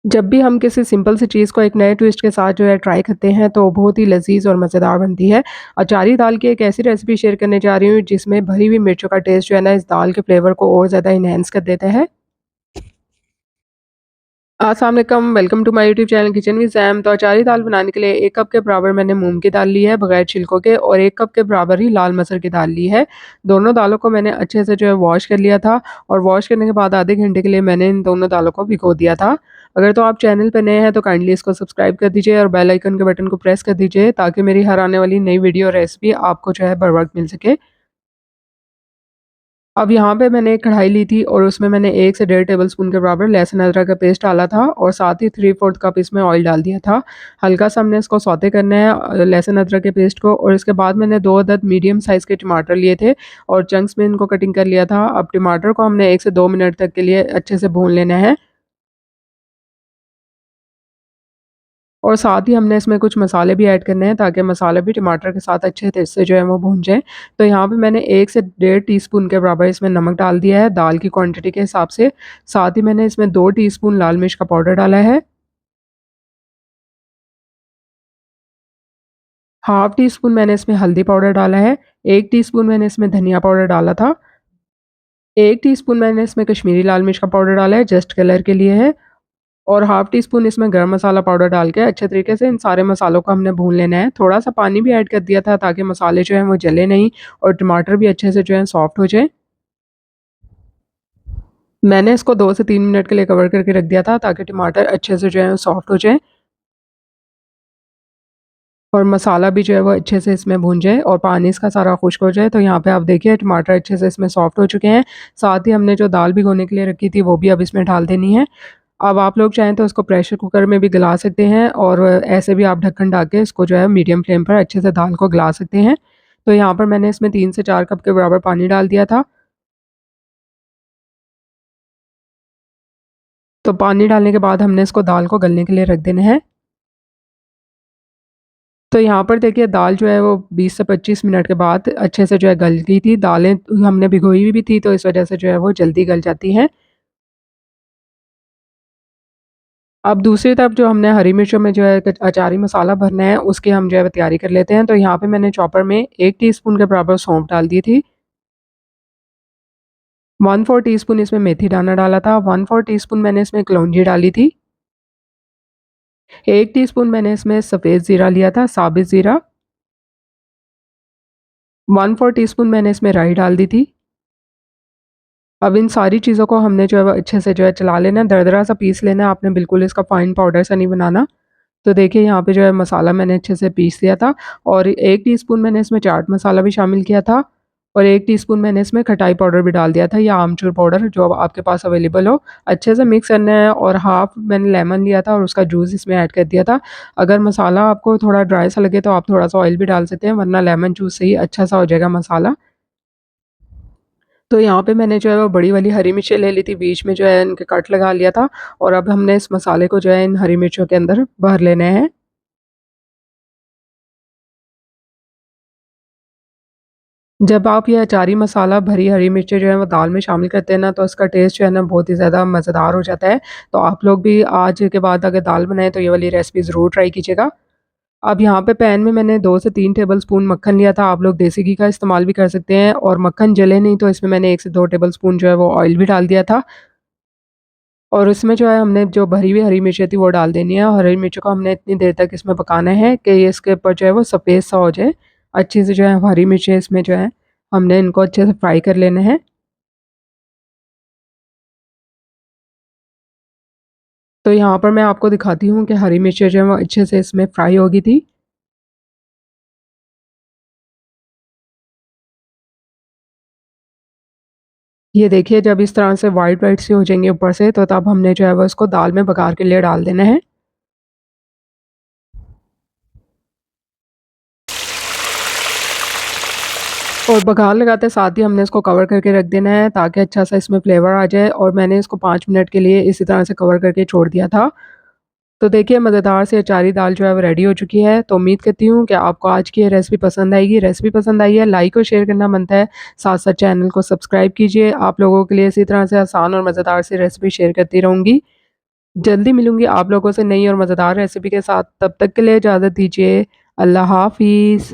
जब भी हम किसी सिंपल सी चीज़ को एक नए ट्विस्ट के साथ जो है ट्राई करते हैं तो बहुत ही लज़ीज़ और मज़ेदार बनती है। अचारी दाल की एक ऐसी रेसिपी शेयर करने जा रही हूँ जिसमें भरी हुई मिर्चों का टेस्ट जो है ना इस दाल के फ्लेवर को और ज़्यादा एनहांस कर देता है। अस्सलाम वालेकुम, welcome to my YouTube channel kitchen with Sam. तो अचारी दाल बनाने के लिए 1 कप के बराबर मैंने मूँग की दाल ली है बगैर छिलकों के और 1 कप के बराबर ही लाल मसूर की दाल ली है। दोनों दालों को मैंने अच्छे से जो है वॉश कर लिया था और वॉश करने के बाद आधे घंटे के लिए मैंने इन दोनों दालों को भिगो दिया था। अगर तो आप चैनल पे नए हैं तो काइंडली इसको सब्सक्राइब कर दीजिए और बेल आइकन के बटन को प्रेस कर दीजिए ताकि मेरी हर आने वाली नई वीडियो रेसिपी आपको जो है बर वक़्त मिल सके। अब यहाँ पे मैंने एक कढ़ाई ली थी और उसमें मैंने 1 से डेढ़ टेबलस्पून के बराबर लहसुन अदरक का पेस्ट डाला था और साथ ही 3/4 कप इसमें ऑयल डाल दिया था। हल्का-सा हमने इसको सौते करना है लहसुन अदरक के पेस्ट को और इसके बाद मैंने 2 अदद मीडियम साइज़ के टमाटर लिए थे और चंक्स में इनको कटिंग कर लिया था। अब टमाटर को हमने 1 से 2 मिनट तक के लिए अच्छे से भून लेना है। और साथ ही हमने इसमें कुछ मसाले भी ऐड करने हैं ताकि मसाले भी टमाटर के साथ अच्छे से जो है वो भून जाएँ। तो यहाँ पे मैंने 1 से डेढ़ टीस्पून के बराबर इसमें नमक डाल दिया है दाल की क्वांटिटी के हिसाब से। साथ ही मैंने इसमें 2 टीस्पून लाल मिर्च का पाउडर डाला है, हाफ टी स्पून मैंने इसमें हल्दी पाउडर डाला है, 1 टीस्पून मैंने इसमें धनिया पाउडर डाला था, 1 टीस्पून मैंने इसमें कश्मीरी लाल मिर्च का पाउडर डाला है जस्ट कलर के लिए है। और हाफ टी स्पून इसमें गरम मसाला पाउडर डाल के अच्छे तरीके से इन सारे मसालों को हमने भून लेना है। थोड़ा-सा पानी भी ऐड कर दिया था ताकि मसाले जो हैं वो जले नहीं और टमाटर भी अच्छे से जो है सॉफ्ट हो जाएँ। मैंने इसको 2 से 3 मिनट के लिए कवर करके रख दिया था ताकि टमाटर अच्छे से जो है सॉफ्ट हो जाएँ और मसाला भी जो है वो अच्छे से इसमें भून जाए और पानी इसका सारा खुश्क हो जाए। तो यहाँ पे आप देखिए टमाटर अच्छे से इसमें सॉफ्ट हो चुके हैं। साथ ही हमने जो दाल भिगोने के लिए रखी थी वो भी अब इसमें डाल देनी है। अब आप लोग चाहें तो इसको प्रेशर कुकर में भी गला सकते हैं और ऐसे भी आप ढक्कन ढक के इसको जो है मीडियम फ्लेम पर अच्छे से दाल को गला सकते हैं। तो यहाँ पर मैंने इसमें 3 से 4 कप के बराबर पानी डाल दिया था। तो पानी डालने के बाद हमने इसको दाल को गलने के लिए रख देना है। तो यहाँ पर देखिए दाल जो है वो 20 से 25 मिनट के बाद अच्छे से जो है गल गई थी। दालें हमने भिगोई हुई भी थी तो इस वज़ह से जो है वो जल्दी गल जाती हैं। अब दूसरी तरफ जो हमने हरी मिर्चों में जो है अचारी मसाला भरना है उसकी हम जो है तैयारी कर लेते हैं। तो यहाँ पे मैंने चॉपर में 1 टीस्पून के बराबर सौंफ डाल दी थी। 1/4 टीस्पून इसमें मेथी दाना डाला था। 1/4 टीस्पून मैंने इसमें कलौंजी डाली थी। 1 टीस्पून मैंने इसमें सफ़ेद ज़ीरा लिया था, साबित ज़ीरा। 1/4 टीस्पून मैंने इसमें राई डाल दी थी। अब इन सारी चीज़ों को हमने जो है वो अच्छे से जो है चला लेना है, दरदरा सा पीस लेना है, आपने बिल्कुल इसका फाइन पाउडर सा नहीं बनाना। तो देखिए यहाँ पे जो है मसाला मैंने अच्छे से पीस लिया था और 1 टीस्पून मैंने इसमें चाट मसाला भी शामिल किया था और 1 टीस्पून मैंने इसमें खटाई पाउडर भी डाल दिया था या आमचूर पाउडर जो अब आपके पास अवेलेबल हो। अच्छे से मिक्स करना है और हाफ़ मैंने लेमन लिया था और उसका जूस इसमें ऐड कर दिया था। अगर मसाला आपको थोड़ा ड्राई सा लगे तो आप थोड़ा-सा ऑयल भी डाल सकते हैं वरना लेमन जूस से ही अच्छा सा हो जाएगा मसाला। तो यहाँ पे मैंने जो है वो बड़ी वाली हरी मिर्चें ले ली थी, बीच में जो है इनके कट लगा लिया था और अब हमने इस मसाले को जो है इन हरी मिर्चों के अंदर भर लेना है। जब आप ये अचारी मसाला भरी हरी मिर्चें जो है वो दाल में शामिल करते हैं ना तो इसका टेस्ट जो है ना बहुत ही ज़्यादा मज़ेदार हो जाता है। तो आप लोग भी आज के बाद अगर दाल बनाएँ तो ये वाली रेसिपी ज़रूर ट्राई कीजिएगा। अब यहाँ पे पैन में मैंने 2 से 3 टेबलस्पून मक्खन लिया था, आप लोग देसी घी का इस्तेमाल भी कर सकते हैं और मक्खन जले नहीं तो इसमें मैंने 1 से 2 टेबलस्पून जो है वो ऑयल भी डाल दिया था। और इसमें जो है हमने जो भरी हुई हरी मिर्चें थी वो डाल देनी है और हरी मिर्चों को हमने इतनी देर तक इसमें पकाना है कि ये इसके ऊपर जो है वो सफ़ेद सा हो जाए। अच्छे से जो है हरी मिर्चें इसमें जो है हमने इनको अच्छे से फ्राई कर लेना है। तो यहाँ पर मैं आपको दिखाती हूँ कि हरी मिर्चें जो हैं वो अच्छे से इसमें फ्राई हो गई थी। ये देखिए जब इस तरह से व्हाइट-व्हाइट सी हो जाएँगी ऊपर से तो तब हमने जो है वो इसको दाल में बघार के लिए डाल देना है। और बघार लगाते साथ ही हमने इसको कवर करके रख देना है ताकि अच्छा सा इसमें फ्लेवर आ जाए और मैंने इसको 5 मिनट के लिए इसी तरह से कवर करके छोड़ दिया था। तो देखिए मज़ेदार सी अचारी दाल जो है वो रेडी हो चुकी है। तो उम्मीद करती हूँ कि आपको आज की ये रेसिपी पसंद आएगी। रेसिपी पसंद आई है लाइक और शेयर करना बनता है। साथ-साथ चैनल को सब्सक्राइब कीजिए। आप लोगों के लिए इसी तरह से आसान और मज़ेदार सी रेसिपी शेयर करती रहूँगी। जल्दी मिलूँगी आप लोगों से नई और मज़ेदार रेसिपी के साथ, तब तक के लिए इजाज़त दीजिए। अल्लाह हाफ़िज़।